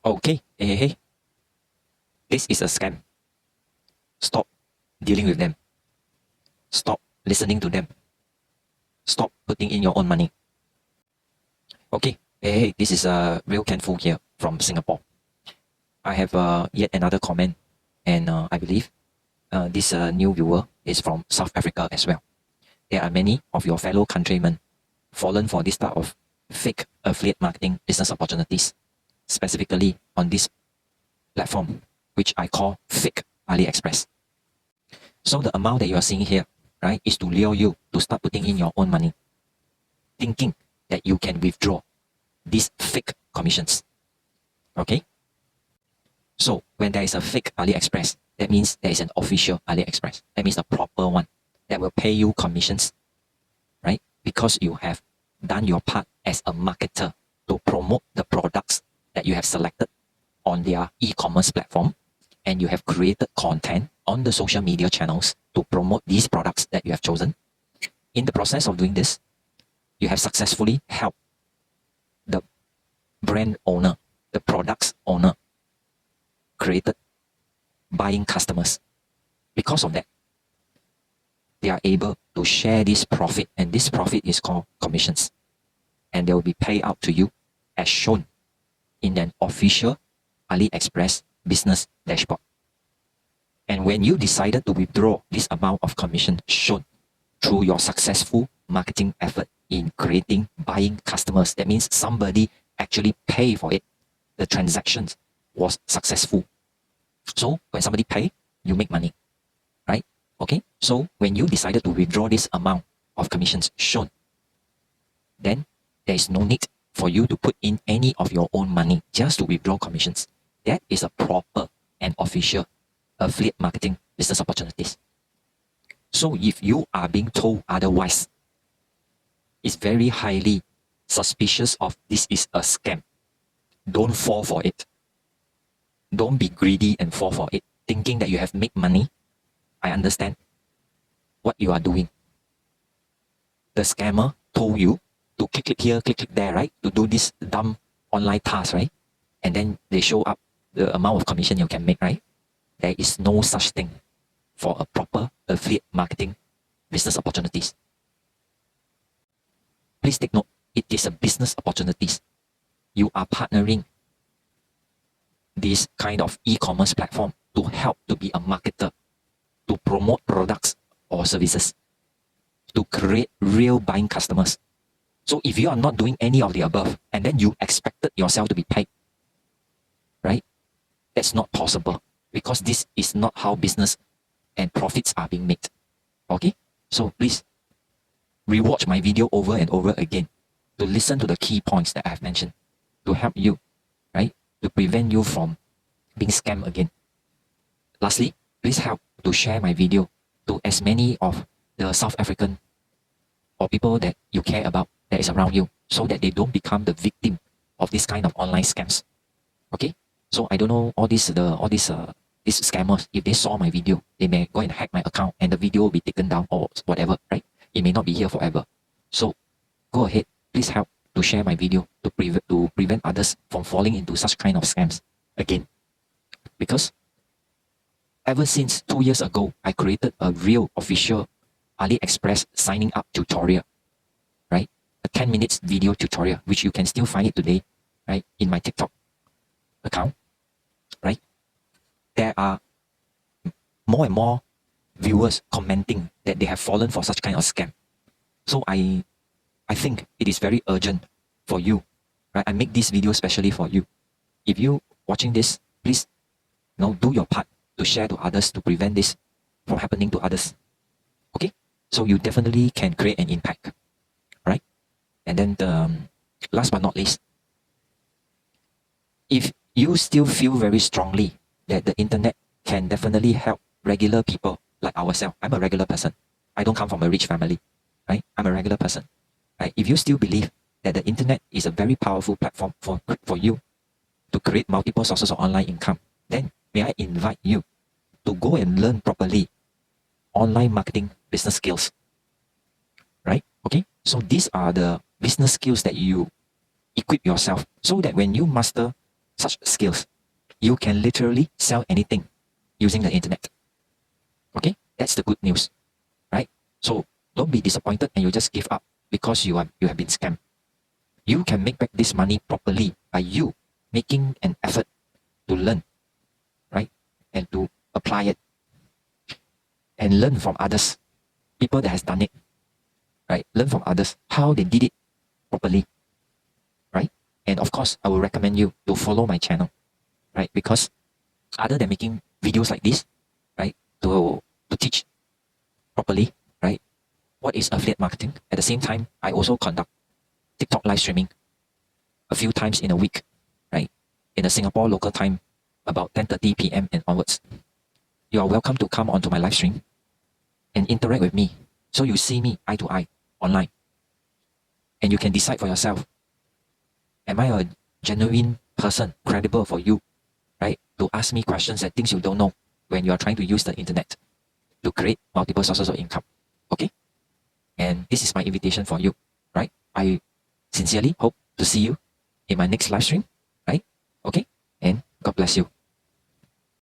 Okay, hey, this is a scam. Stop dealing with them. Stop listening to them. Stop putting in your own money. Okay, hey, this is Real Kenfu here from Singapore. I have yet another comment, and I believe this new viewer is from South Africa as well. There are many of your fellow countrymen fallen for this type of fake affiliate marketing business opportunities, specifically on this platform, which I call fake AliExpress. So the amount that you are seeing here, right, is to lure you to start putting in your own money, thinking that you can withdraw these fake commissions. Okay? So when there is a fake AliExpress, that means there is an official AliExpress. That means a proper one that will pay you commissions, right? Because you have done your part as a marketer to promote the products that you have selected on their e-commerce platform, and you have created content on the social media channels to promote these products that you have chosen. In the process of doing this, you have successfully helped the brand owner, the products owner, created buying customers. Because of that, they are able to share this profit, and this profit is called commissions, and they will be paid out to you as shown in an official AliExpress business dashboard. And when you decided to withdraw this amount of commission shown through your successful marketing effort in creating buying customers, that means somebody actually pay for it. The transactions was successful. So when somebody pay, you make money, right? Okay. So when you decided to withdraw this amount of commissions shown, then there is no need for you to put in any of your own money just to withdraw commissions. That is a proper and official affiliate marketing business opportunities. So if you are being told otherwise, it's very highly suspicious of this is a scam. Don't fall for it. Don't be greedy and fall for it, thinking that you have made money. I understand what you are doing. The scammer told you to click here, click there, right? To do this dumb online task, right? And then they show up the amount of commission you can make, right? There is no such thing for a proper affiliate marketing business opportunities. Please take note, it is a business opportunities. You are partnering this kind of e-commerce platform to help to be a marketer, to promote products or services, to create real buying customers. So if you are not doing any of the above, and then you expected yourself to be paid, right? That's not possible, because this is not how business and profits are being made. Okay? So please rewatch my video over and over again to listen to the key points that I have mentioned to help you, right? To prevent you from being scammed again. Lastly, please help to share my video to as many of the South African or people that you care about that is around you, so that they don't become the victim of this kind of online scams. Okay? So I don't know these scammers, if they saw my video, they may go and hack my account and the video will be taken down or whatever, right? It may not be here forever. So go ahead, please help to share my video to prevent others from falling into such kind of scams again. Because ever since 2 years ago, I created a real official AliExpress signing up tutorial, right? A 10 minutes video tutorial, which you can still find it today, right? In my TikTok account, right? There are more and more viewers commenting that they have fallen for such kind of scam. So I think it is very urgent for you, right? I make this video especially for you. If you watching this, please do your part to share to others to prevent this from happening to others. Okay? So you definitely can create an impact, right? And then last but not least, if you still feel very strongly that the internet can definitely help regular people like ourselves. I'm a regular person. I don't come from a rich family, right? I'm a regular person, right? If you still believe that the internet is a very powerful platform for you to create multiple sources of online income, then may I invite you to go and learn properly online marketing business skills, right? Okay, so these are the business skills that you equip yourself so that when you master such skills, you can literally sell anything using the internet. Okay, that's the good news, right? So don't be disappointed and you just give up because you have been scammed. You can make back this money properly by you making an effort to learn, right? And to apply it and learn from others, people that has done it, right? Learn from others how they did it properly, right? And of course, I will recommend you to follow my channel, right? Because other than making videos like this, right, to teach properly, right, what is affiliate marketing? At the same time, I also conduct TikTok live streaming a few times in a week, right, in the Singapore local time, about 10:30 p.m. and onwards. You are welcome to come onto my live stream and interact with me, so you see me eye to eye online, and you can decide for yourself: am I a genuine person, credible for you, right, to ask me questions and things you don't know when you are trying to use the internet to create multiple sources of income? Okay, and this is my invitation for you, right? I sincerely hope to see you in my next live stream, right? Okay, and God bless you.